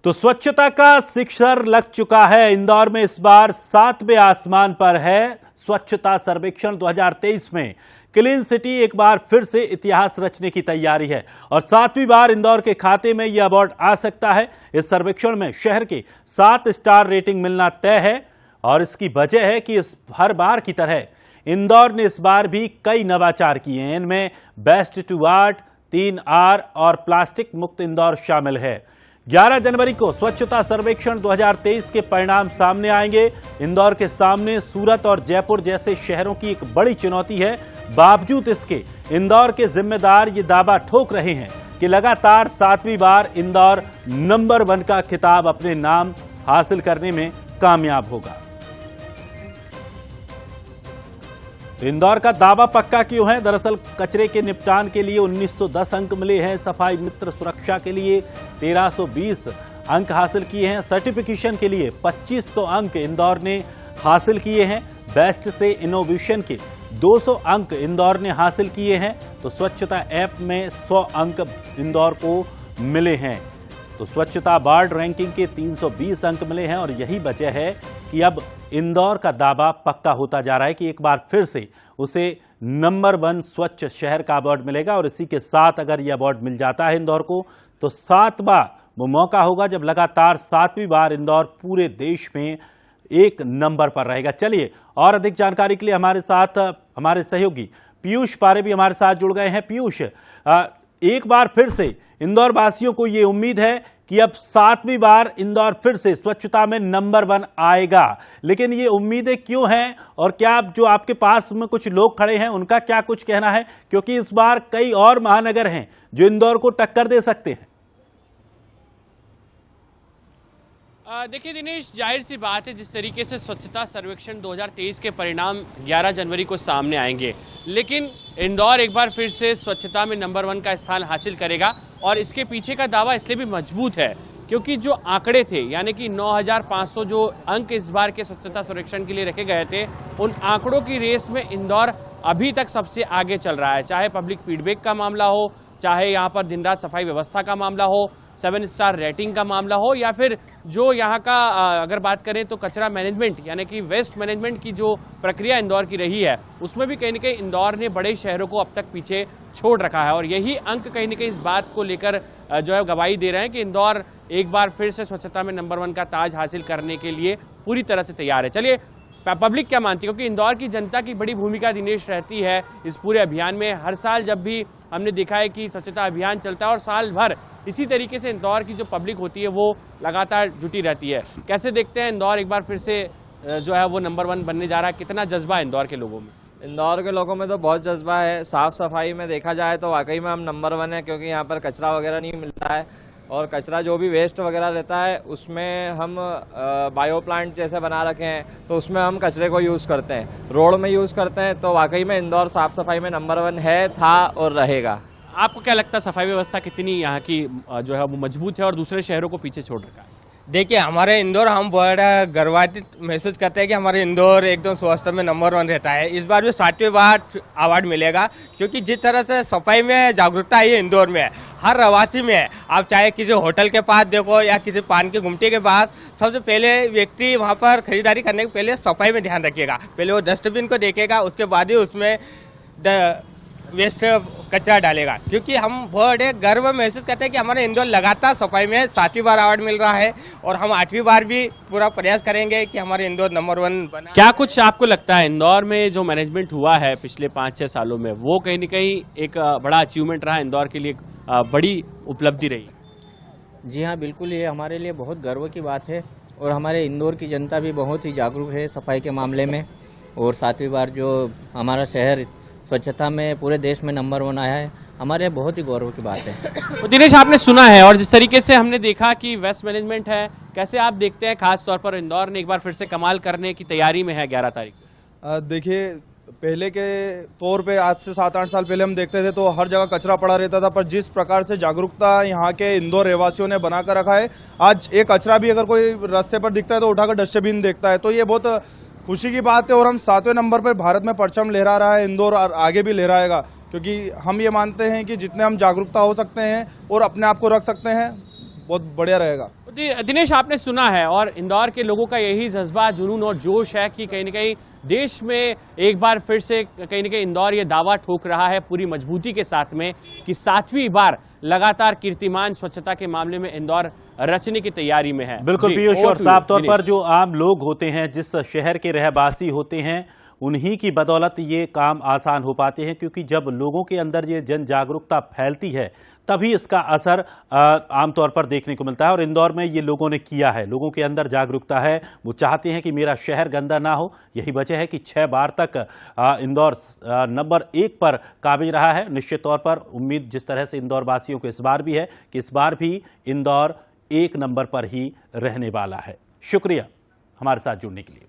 तो स्वच्छता का शिखर लग चुका है। इंदौर में इस बार 7वें आसमान पर है। स्वच्छता सर्वेक्षण 2023 में क्लीन सिटी एक बार फिर से इतिहास रचने की तैयारी है और 7वीं बार इंदौर के खाते में यह अवार्ड आ सकता है। इस सर्वेक्षण में शहर के 7 स्टार रेटिंग मिलना तय है और इसकी वजह है कि इस हर बार की तरह इंदौर ने इस बार भी कई नवाचार किए हैं। इनमें बेस्ट टू आर्ट, 3R और प्लास्टिक मुक्त इंदौर शामिल है। 11 जनवरी को स्वच्छता सर्वेक्षण 2023 के परिणाम सामने आएंगे। इंदौर के सामने सूरत और जयपुर जैसे शहरों की एक बड़ी चुनौती है। बावजूद इसके इंदौर के जिम्मेदार ये दावा ठोक रहे हैं कि लगातार 7वीं बार इंदौर नंबर 1 का खिताब अपने नाम हासिल करने में कामयाब होगा। तो इंदौर का दावा पक्का क्यों है? दरअसल कचरे के निपटान के लिए 1910 अंक मिले हैं। सफाई मित्र सुरक्षा के लिए 1320 अंक हासिल किए हैं। सर्टिफिकेशन के लिए 2500 अंक इंदौर ने हासिल किए हैं। बेस्ट से इनोवेशन के 200 अंक इंदौर ने हासिल किए हैं। तो स्वच्छता ऐप में 100 अंक इंदौर को मिले हैं। तो स्वच्छता वार्ड रैंकिंग के 320 अंक मिले हैं और यही वजह है कि अब इंदौर का दावा पक्का होता जा रहा है कि एक बार फिर से उसे नंबर 1 स्वच्छ शहर का अवार्ड मिलेगा। और इसी के साथ अगर यह अवार्ड मिल जाता है इंदौर को तो 7वां वो मौका होगा जब लगातार 7वीं बार इंदौर पूरे देश में एक नंबर पर रहेगा। चलिए और अधिक जानकारी के लिए हमारे साथ हमारे सहयोगी पीयूष पारे भी हमारे साथ जुड़ गए हैं। पीयूष, एक बार फिर से इंदौर वासियों को ये उम्मीद है कि अब 7वीं बार इंदौर फिर से स्वच्छता में नंबर 1 आएगा, लेकिन ये उम्मीदें क्यों हैं और क्या जो आपके पास में कुछ लोग खड़े हैं उनका क्या कुछ कहना है? क्योंकि इस बार कई और महानगर हैं जो इंदौर को टक्कर दे सकते हैं। देखिए दिनेश, जाहिर सी बात है जिस तरीके से स्वच्छता सर्वेक्षण 2023 के परिणाम 11 जनवरी को सामने आएंगे, लेकिन इंदौर एक बार फिर से स्वच्छता में नंबर 1 का स्थान हासिल करेगा। और इसके पीछे का दावा इसलिए भी मजबूत है क्योंकि जो आंकड़े थे, यानी कि 9500 जो अंक इस बार के स्वच्छता सर्वेक्षण के लिए रखे गए थे, उन आंकड़ों की रेस में इंदौर अभी तक सबसे आगे चल रहा है। चाहे पब्लिक फीडबैक का मामला हो, चाहे यहाँ पर दिन रात सफाई व्यवस्था का मामला हो, 7 स्टार रेटिंग का मामला हो, या फिर जो यहाँ का अगर बात करें तो कचरा मैनेजमेंट यानी कि वेस्ट मैनेजमेंट की जो प्रक्रिया इंदौर की रही है, उसमें भी कहीं ना कहीं इंदौर ने बड़े शहरों को अब तक पीछे छोड़ रखा है। और यही अंक कहीं ना कहीं इस बात को लेकर जो है गवाही दे रहे हैं कि इंदौर एक बार फिर से स्वच्छता में नंबर 1 का ताज हासिल करने के लिए पूरी तरह से तैयार है। चलिए पब्लिक क्या मानती है, क्योंकि इंदौर की जनता की बड़ी भूमिका दिनेश रहती है इस पूरे अभियान में। हर साल जब भी हमने देखा है कि स्वच्छता अभियान चलता है और साल भर इसी तरीके से इंदौर की जो पब्लिक होती है वो लगातार जुटी रहती है। कैसे देखते हैं इंदौर एक बार फिर से जो है वो नंबर 1 बनने जा रहा है? कितना जज्बा है इंदौर के लोगों में? इंदौर के लोगों में तो बहुत जज्बा है। साफ सफाई में देखा जाए तो वाकई में हम नंबर 1 है, क्योंकि यहाँ पर कचरा वगैरह नहीं मिलता है और कचरा जो भी वेस्ट वगैरह रहता है उसमें हम बायो प्लांट जैसे बना रखे हैं तो उसमें हम कचरे को यूज़ करते हैं, रोड में यूज़ करते हैं। तो वाकई में इंदौर साफ सफाई में नंबर 1 है, था और रहेगा। आपको क्या लगता है सफाई व्यवस्था कितनी यहाँ की जो है वो मजबूत है और दूसरे शहरों को पीछे छोड़ रखा है? देखिए हमारे इंदौर, हम बड़ा गर्वान्वित महसूस करते हैं कि हमारे इंदौर एकदम स्वास्थ्य में नंबर 1 रहता है। इस बार भी 7वीं बार अवार्ड मिलेगा, क्योंकि जिस तरह से सफाई में जागरूकता है इंदौर में, हर रवासी में है। आप चाहे किसी होटल के पास देखो या किसी पान की गुमटी के पास, सबसे पहले व्यक्ति वहाँ पर खरीदारी करने के पहले सफाई में ध्यान रखिएगा। पहले वो डस्टबिन को देखेगा, उसके बाद ही उसमें वेस्ट कचरा डालेगा। क्योंकि हम बड़े गर्व महसूस करते हैं कि हमारे इंदौर लगातार सफाई में 7वीं बार अवार्ड मिल रहा है और हम 8वीं बार भी पूरा प्रयास करेंगे कि हमारे इंदौर नंबर 1 बना। क्या कुछ आपको लगता है इंदौर में जो मैनेजमेंट हुआ है पिछले 5-6 सालों में, वो कहीं न कहीं एक बड़ा अचीवमेंट रहा इंदौर के लिए, बड़ी उपलब्धि रही? जी हाँ, बिल्कुल, ये हमारे लिए बहुत गर्व की बात है और हमारे इंदौर की जनता भी बहुत ही जागरूक है सफाई के मामले में। और 7वीं बार जो हमारा शहर स्वच्छता में पूरे देश में नंबर 1 आया है, हमारे बहुत ही गौरव की बात है। तो दिनेश, आपने सुना है और जिस तरीके से हमने देखा कि वेस्ट मैनेजमेंट है, कैसे आप देखते हैं खास तौर पर इंदौर ने एक बार फिर से कमाल करने की तैयारी में है 11 तारीख? देखिए, पहले के तौर पे आज से 7-8 साल पहले हम देखते थे तो हर जगह कचरा पड़ा रहता था, पर जिस प्रकार से जागरूकता यहाँ के इंदौर रहवासियों ने बनाकर रखा है, आज एक कचरा भी अगर कोई रास्ते पर दिखता है तो उठाकर डस्टबिन देखता है। तो ये बहुत खुशी की बात है और हम 7वें नंबर पर भारत में परचम लहरा रहा है इंदौर और आगे भी लहराएगा, क्योंकि हम ये मानते हैं कि जितने हम जागरूकता हो सकते हैं और अपने आप को रख सकते हैं, बहुत बढ़िया रहेगा। दिनेश, आपने सुना है और इंदौर के लोगों का यही जज्बा, जुनून और जोश है कि कहीं न कहीं देश में एक बार फिर से कहीं न कहीं इंदौर ये दावा ठोक रहा है पूरी मजबूती के साथ में कि 7वीं बार लगातार कीर्तिमान स्वच्छता के मामले में इंदौर रचने की तैयारी में है। बिल्कुल पीयूष, और साफ तौर पर जो आम लोग होते हैं, जिस शहर के रहवासी होते हैं, उन्हीं की बदौलत ये काम आसान हो पाते हैं, क्योंकि जब लोगों के अंदर ये जन जागरूकता फैलती है तभी इसका असर आमतौर पर देखने को मिलता है। और इंदौर में ये लोगों ने किया है, लोगों के अंदर जागरूकता है, वो चाहते हैं कि मेरा शहर गंदा ना हो। यही वजह है कि 6 बार तक इंदौर नंबर 1 पर काबिज रहा है। निश्चित तौर पर उम्मीद जिस तरह से इंदौर वासियों को इस बार भी है कि इस बार भी इंदौर 1 नंबर पर ही रहने वाला है। शुक्रिया हमारे साथ जुड़ने के लिए।